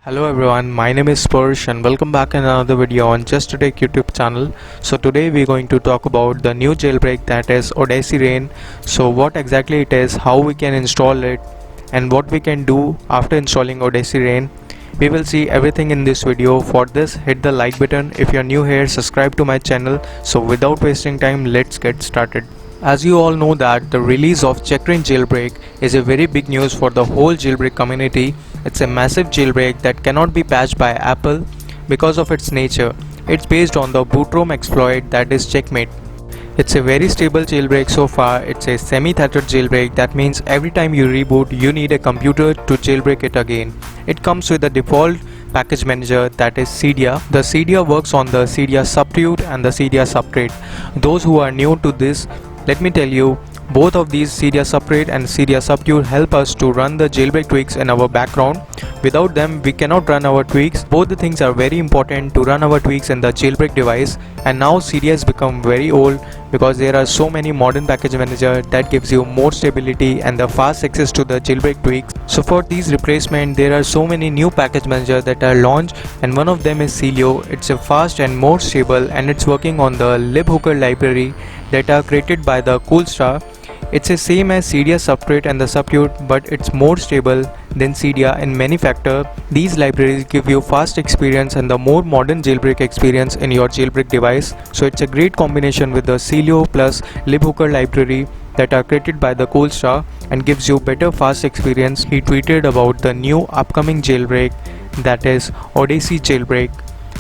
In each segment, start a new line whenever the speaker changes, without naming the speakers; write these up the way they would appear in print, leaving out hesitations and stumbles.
Hello everyone, my name is Spursh and welcome back in another video on Just to Take YouTube channel. So today we're going to talk about the new jailbreak, that is OdysseyRa1n. So what exactly it is, how we can install it, and what we can do after installing OdysseyRa1n. We will see everything in this video. For this, hit the like button. If you're new here, subscribe to my channel. So without wasting time, let's get started. As you all know that the release of Checkra1n Jailbreak is a very big news for the whole jailbreak community. It's a massive jailbreak that cannot be patched by Apple because of its nature. It's based on the bootrom exploit, that is Checkmate. It's a very stable jailbreak so far. It's a semi-tethered jailbreak. That means every time you reboot, you need a computer to jailbreak it again. It comes with the default package manager, that is Cydia. The Cydia works on the Cydia substitute and the Cydia subtrade. Those who are new to this, let me tell you, both of these Cydia subtrade and Cydia substitute help us to run the jailbreak tweaks in our background. Without them, we cannot run our tweaks. Both the things are very important to run our tweaks in the jailbreak device. And now Cydia has become very old because there are so many modern package manager that gives you more stability and the fast access to the jailbreak tweaks. So for these replacement, there are so many new package manager that are launched, and one of them is Sileo. It's a fast and more stable, and it's working on the libhooker library that are created by the Coolstar. It's the same as Cydia subtrade and the substitute, but it's more stable than Cydia in many factors. These libraries give you fast experience and the more modern jailbreak experience in your jailbreak device. So it's a great combination with the Sileo plus libhooker library that are created by the Coolstar and gives you better fast experience. He tweeted about the new upcoming jailbreak, that is Odyssey Jailbreak,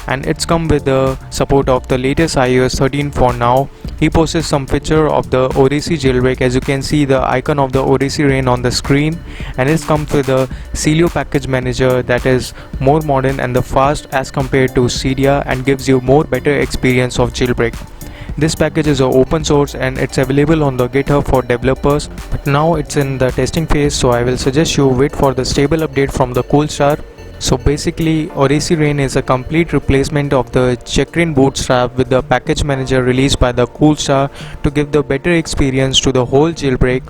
and it's come with the support of the latest iOS 13 for now. He posted some picture of the Odyssey Jailbreak. As you can see the icon of the OdysseyRa1n on the screen, and it comes with a Sileo package manager that is more modern and the fast as compared to Cydia and gives you more better experience of jailbreak. This package is open source and it's available on the GitHub for developers, but now it's in the testing phase, so I will suggest you wait for the stable update from the Coolstar. So basically, OdysseyRa1n is a complete replacement of the Checkra1n bootstrap with the package manager released by the Coolstar to give the better experience to the whole jailbreak,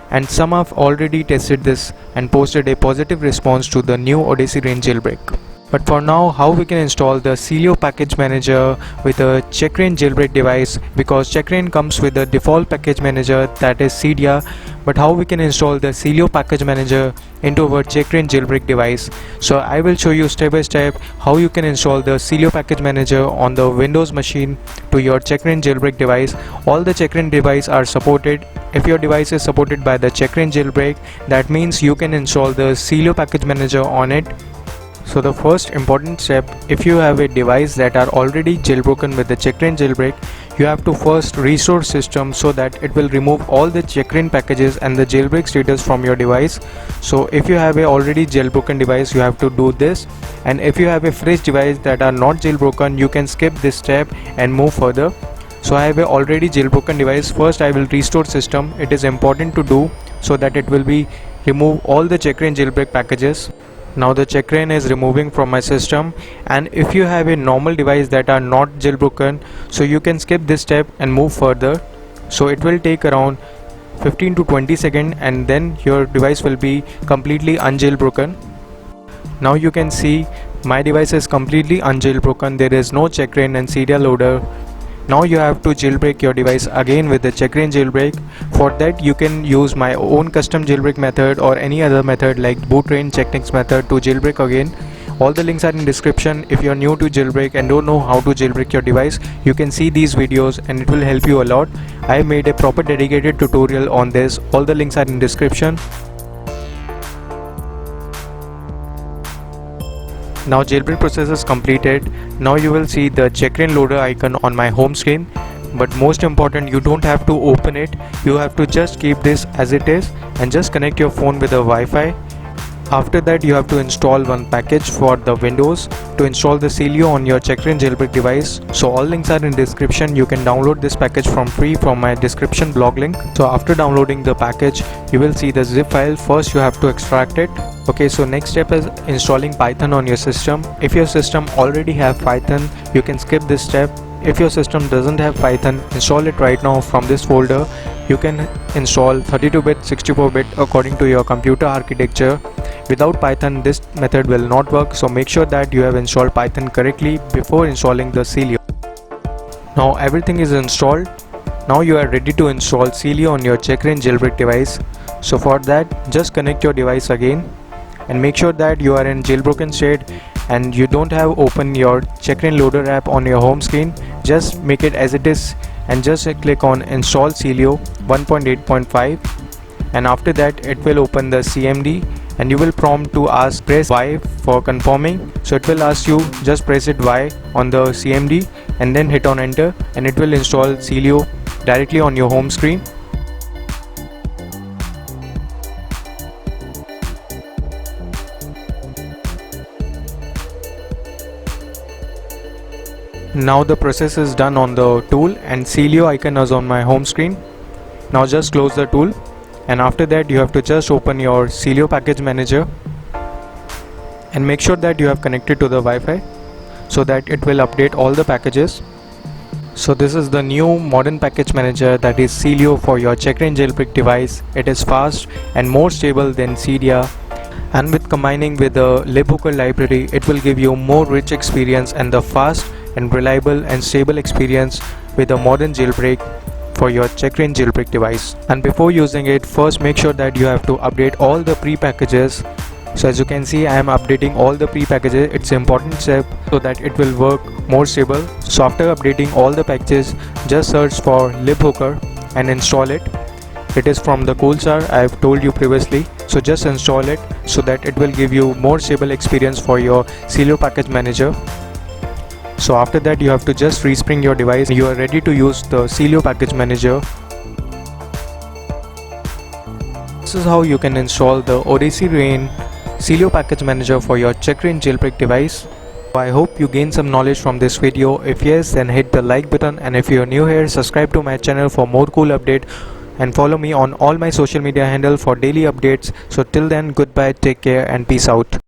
and some have already tested this and posted a positive response to the new OdysseyRa1n jailbreak. But for now, how we can install the Sileo package manager with a Checkra1n jailbreak device, because Checkra1n comes with the default package manager, that is Cydia, but how we can install the Sileo package manager into our Checkra1n jailbreak device. So I will show you step by step how you can install the Sileo package manager on the Windows machine to your Checkra1n jailbreak device. All the Checkra1n devices are supported. If your device is supported by the Checkra1n jailbreak, that means you can install the Sileo package manager on it. So the first important step, if you have a device that are already jailbroken with the Checkra1n jailbreak, you have to first restore system so that it will remove all the Checkra1n packages and the jailbreak status from your device. So if you have a already jailbroken device, you have to do this, and if you have a fresh device that are not jailbroken, you can skip this step and move further. So I have a already jailbroken device. First I will restore system. It is important to do so that it will be remove all the Checkra1n jailbreak packages. Now the Checkra1n is removing from my system, and if you have a normal device that are not jailbroken, so you can skip this step and move further. So it will take around 15 to 20 seconds, and then your device will be completely unjailbroken. Now you can see my device is completely unjailbroken. There is no Checkra1n and Cydia loader. Now you have to jailbreak your device again with the Checkra1n jailbreak. For that you can use my own custom jailbreak method or any other method like boottrain checknext method to jailbreak again. All the links are in description. If you are new to jailbreak and don't know how to jailbreak your device, you can see these videos and it will help you a lot. I have made a proper dedicated tutorial on this. All the links are in description. Now jailbreak process is completed. Now you will see the Checkra1n loader icon on my home screen, but most important, you don't have to open it. You have to just keep this as it is and just connect your phone with a Wi-Fi. After that you have to install one package for the Windows to install the Sileo on your Checkra1n jailbreak device. So all links are in description. You can download this package from free from my description blog link. So after downloading the package, you will see the zip file. First you have to extract it. Okay, so next step is installing Python on your system. If your system already have Python, you can skip this step. If your system doesn't have Python, install it right now from this folder. you can install 32-bit, 64-bit according to your computer architecture. Without Python, this method will not work, so make sure that you have installed Python correctly before installing the Sileo. Now everything is installed. Now you are ready to install Sileo on your Checkra1n Jailbreak device. So for that, just connect your device again and make sure that you are in jailbroken state and you don't have open your Checkra1n loader app on your home screen. Just make it as it is and just click on install Sileo 1.8.5, and after that it will open the CMD and you will prompt to ask press Y for confirming. So it will ask you, just press it Y on the CMD and then hit on enter, and it will install Sileo directly on your home screen. Now the process is done on the tool and Sileo icon is on my home screen. Now just close the tool, and after that you have to just open your Sileo package manager and make sure that you have connected to the Wi-Fi so that it will update all the packages. So this is the new modern package manager, that is Sileo for your Checkra1n Jailbreak device. It is fast and more stable than Cydia, and with combining with the libhooker library, it will give you more rich experience and the fast and reliable and stable experience with a modern jailbreak for your Checkra1n Jailbreak device. And before using it, first make sure that you have to update all the pre-packages. So as you can see, I am updating all the pre-packages. It's an important step so that it will work more stable. So after updating all the packages, just search for libhooker and install it. It is from the Coolstar, I have told you previously. So just install it so that it will give you more stable experience for your Sileo package manager. So after that you have to just respring your device. You are ready to use the Sileo package manager. This is how you can install the OdysseyRa1n Sileo package manager for your Checkra1n Jailbreak device. I hope you gained some knowledge from this video. If yes, then hit the like button, and if you are new here, subscribe to my channel for more cool updates and follow me on all my social media handles for daily updates. So till then, goodbye, take care and peace out.